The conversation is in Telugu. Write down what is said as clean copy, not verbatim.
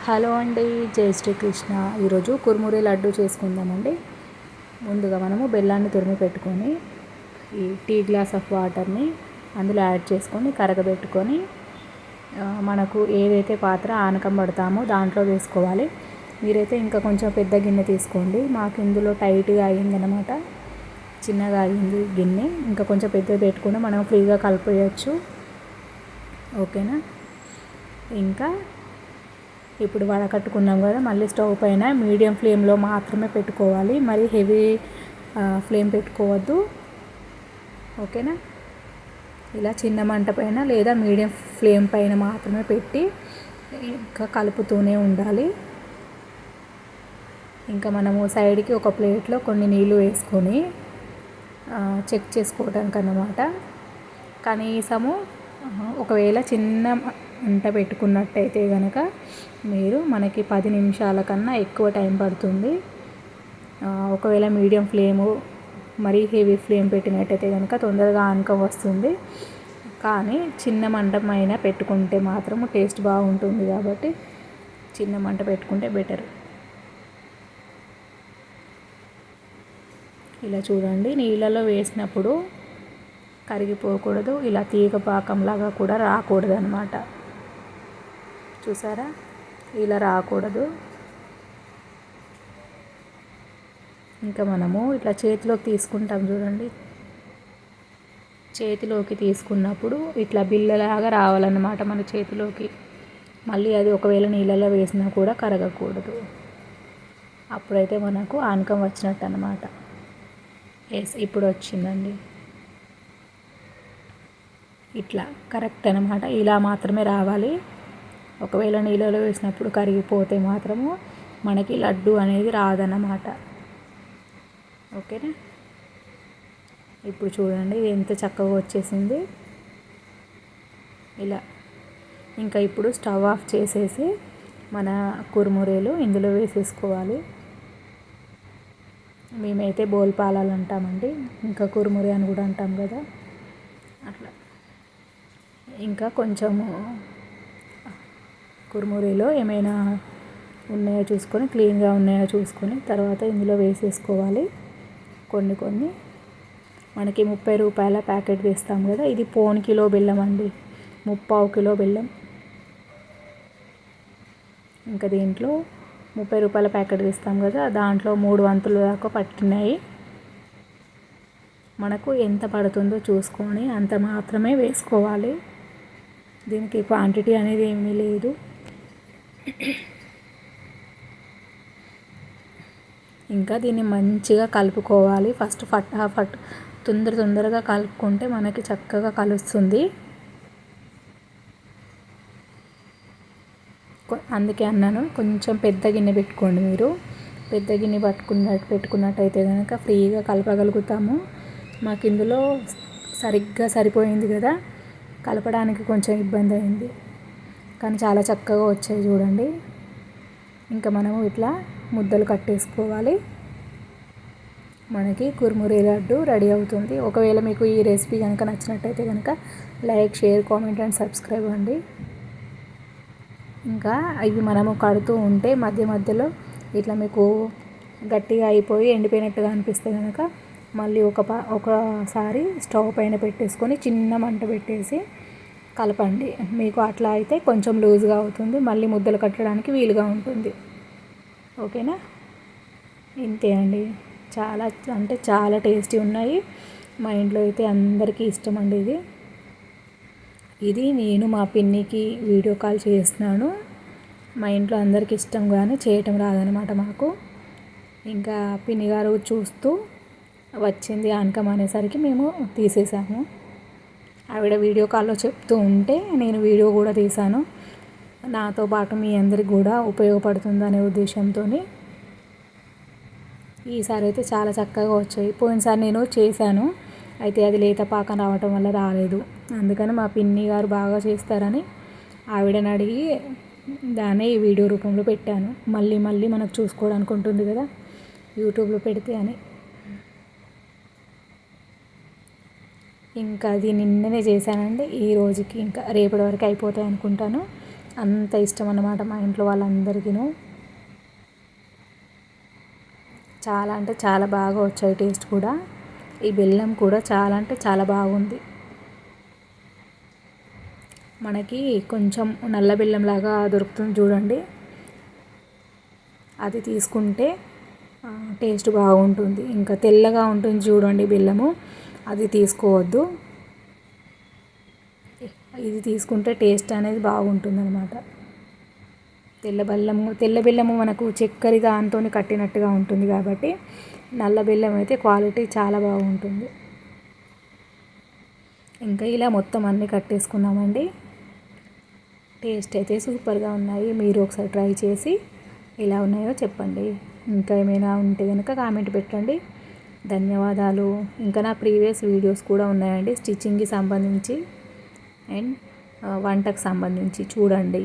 హలో అండి, జై శ్రీకృష్ణ. ఈరోజు కుర్మురే లడ్డు చేసుకుందామండి. ముందుగా మనము బెల్లాన్ని తురిమి పెట్టుకొని ఈ టీ గ్లాస్ ఆఫ్ వాటర్ని అందులో యాడ్ చేసుకొని కరగబెట్టుకొని మనకు ఏదైతే పాత్ర ఆనకం పడతామో దాంట్లో వేసుకోవాలి. మీరైతే ఇంకా కొంచెం పెద్ద గిన్నె తీసుకోండి. మాకు ఇందులో టైట్గా అయ్యిందనమాట, చిన్నగా అయ్యింది గిన్నె. ఇంకా కొంచెం పెద్దది పెట్టుకుంటే మనం ఫ్రీగా కలిపేయచ్చు. ఓకేనా. ఇంకా ఇప్పుడు వడకట్టుకున్నాం కదా, మళ్ళీ స్టవ్ పైన మీడియం ఫ్లేమ్లో మాత్రమే పెట్టుకోవాలి, మరి హెవీ ఫ్లేమ్ పెట్టుకోవద్దు. ఓకేనా. ఇలా చిన్న మంట పైన లేదా మీడియం ఫ్లేమ్ పైన మాత్రమే పెట్టి ఇంకా కలుపుతూనే ఉండాలి. ఇంకా మనము సైడ్కి ఒక ప్లేట్లో కొన్ని నీళ్ళు వేసుకొని చెక్ చేసుకోవడానికి అన్నమాట. కనీసము ఒకవేళ చిన్న మంట పెట్టుకున్నట్టయితే కనుక మనకి 10 నిమిషాల కన్నా ఎక్కువ టైం పడుతుంది. ఒకవేళ మీడియం ఫ్లేము మరీ హెవీ ఫ్లేమ్ పెట్టినట్టయితే కనుక తొందరగా ఆనకం వస్తుంది. కానీ చిన్న మంట పైన పెట్టుకుంటే మాత్రము టేస్ట్ బాగుంటుంది, కాబట్టి చిన్న మంట పెట్టుకుంటే బెటర్. ఇలా చూడండి, నీళ్ళలో వేసినప్పుడు కరిగిపోకూడదు, ఇలా తీగ పాకంలాగా కూడా రాకూడదు అన్నమాట. చూసారా, ఇలా రాకూడదు. ఇంకా మనము ఇట్లా చేతిలోకి తీసుకుంటాం చూడండి, చేతిలోకి తీసుకున్నప్పుడు ఇట్లా బిల్లలాగా రావాలన్నమాట మన చేతిలోకి. మళ్ళీ అది ఒకవేళ నీళ్ళలో వేసినా కూడా కరగకూడదు. అప్పుడైతే మనకు ఆనకం వచ్చినట్టు అన్నమాట. ఇప్పుడు వచ్చిందండి. ఇట్లా కరెక్ట్ అన్నమాట, ఇలా మాత్రమే రావాలి. ఒకవేళ నీళ్ళలో వేసినప్పుడు కరిగిపోతే మాత్రము మనకి లడ్డు అనేది రాదన్నమాట. ఓకేనా. ఇప్పుడు చూడండి ఎంత చక్కగా వచ్చేసింది ఇలా. ఇంకా ఇప్పుడు స్టవ్ ఆఫ్ చేసేసి మన కురుమురేలు ఇందులో వేసేసుకోవాలి. మేమైతే బోల్పాలాలు అంటామండి, ఇంకా కురుమురే అని కూడా అంటాం కదా, అట్లా. ఇంకా కొంచెము కురుమురేలో ఏమైనా ఉన్నాయో చూసుకొని, క్లీన్గా ఉన్నాయో చూసుకొని తర్వాత ఇందులో వేసేసుకోవాలి. కొన్ని మనకి 30 రూపాయల ప్యాకెట్ తీస్తాం కదా, ఇది 1/4 కిలో బెల్లం అండి, 3/4 కిలో బెల్లం. ఇంకా దీంట్లో 30 రూపాయల ప్యాకెట్ తీస్తాం కదా, దాంట్లో 3 వంతుల దాకా పట్టినాయి. మనకు ఎంత పడుతుందో చూసుకొని అంత మాత్రమే వేసుకోవాలి. దీనికి క్వాంటిటీ అనేది ఏమీ లేదు. ఇంకా దీన్ని మంచిగా కలుపుకోవాలి. ఫస్ట్ ఫటాఫట్ తొందరగా కలుపుకుంటే మనకి చక్కగా కలుస్తుంది. అందుకే అన్నాను, కొంచెం పెద్ద గిన్నె పెట్టుకోండి. మీరు పెద్ద గిన్నె పెట్టుకున్నట్టయితే కనుక ఫ్రీగా కలపగలుగుతాము. మాకు ఇందులో సరిగ్గా సరిపోయింది కదా, కలపడానికి కొంచెం ఇబ్బంది అయింది, కానీ చాలా చక్కగా వచ్చాయి చూడండి. ఇంకా మనము ఇట్లా ముద్దలు కట్టేసుకోవాలి. మనకి కురుమురే లడ్డు రెడీ అవుతుంది. ఒకవేళ మీకు ఈ రెసిపీ కనుక నచ్చినట్టయితే కనుక like, share, comment and subscribe అండి. ఇంకా ఇవి మనము కడుతూ ఉంటే మధ్య మధ్యలో ఇట్లా మీకు గట్టిగా అయిపోయి ఎండిపోయినట్టుగా అనిపిస్తే కనుక మళ్ళీ ఒకసారి స్టవ్ పైన పెట్టేసుకొని చిన్న మంట పెట్టేసి కలపండి. మీకు అట్లా అయితే కొంచెం లూజ్గా అవుతుంది, మళ్ళీ ముద్దలు కట్టడానికి వీలుగా ఉంటుంది. ఓకేనా. ఇంతే అండి, చాలా అంటే చాలా టేస్టీ ఉన్నాయి. మా ఇంట్లో అయితే అందరికీ ఇష్టం అండి ఇది నేను మా పిన్నికి వీడియో కాల్ చేస్తున్నాను. మా ఇంట్లో అందరికీ ఇష్టం, కానీ చేయటం రాదనమాట మాకు. ఇంకా పిన్ని గారు చూస్తూ వచ్చింది ఆనకం అనేసరికి మేము తీసేసాము. ఆవిడ వీడియో కాల్లో చెప్తూ ఉంటే నేను వీడియో కూడా తీశాను, నాతో పాటు మీ అందరికి కూడా ఉపయోగపడుతుందనే ఉద్దేశంతో. ఈసారి అయితే చాలా చక్కగా వచ్చాయి. పోయినసారి నేను చేశాను, అయితే అది లేత పాకం రావటం వల్ల రాలేదు. అందుకని మా పిన్ని గారు బాగా చేస్తారని ఆవిడని అడిగి దాన్ని ఈ వీడియో రూపంలో పెట్టాను. మళ్ళీ మనకు చూసుకోవడానికి ఉంటుంది కదా యూట్యూబ్లో పెడితే అని. ఇంకా అది నిన్ననే చేశానండి, ఈ రోజుకి ఇంకా రేపటి వరకు అయిపోతాయి అనుకుంటాను. అంత ఇష్టం అన్నమాట మా ఇంట్లో వాళ్ళందరికీను. చాలా అంటే చాలా బాగా వచ్చాయి టేస్ట్ కూడా. ఈ బెల్లం కూడా చాలా అంటే చాలా బాగుంది. మనకి కొంచెం నల్ల బెల్లం లాగా దొరుకుతుంది చూడండి, అది తీసుకుంటే టేస్ట్ బాగుంటుంది. ఇంకా తెల్లగా ఉంటుంది చూడండి బెల్లము, అది తీసుకోవద్దు. ఇది తీసుకుంటే టేస్ట్ అనేది బాగుంటుంది అన్నమాట. తెల్ల బెల్లము మనకు చక్కెర దాంతో కట్టినట్టుగా ఉంటుంది కాబట్టి నల్ల బెల్లం అయితే క్వాలిటీ చాలా బాగుంటుంది. ఇంకా ఇలా మొత్తం అన్నీ కట్టేసుకున్నామండి. టేస్ట్ అయితే సూపర్గా ఉన్నాయి. మీరు ఒకసారి ట్రై చేసి ఎలా ఉన్నాయో చెప్పండి. ఇంకా ఏమైనా ఉంటే కనుక కామెంట్ పెట్టండి. ధన్యవాదాలు. ఇంకా నా ప్రీవియస్ వీడియోస్ కూడా ఉన్నాయండి, స్టిచ్చింగ్కి సంబంధించి అండ్ వంటకు సంబంధించి చూడండి.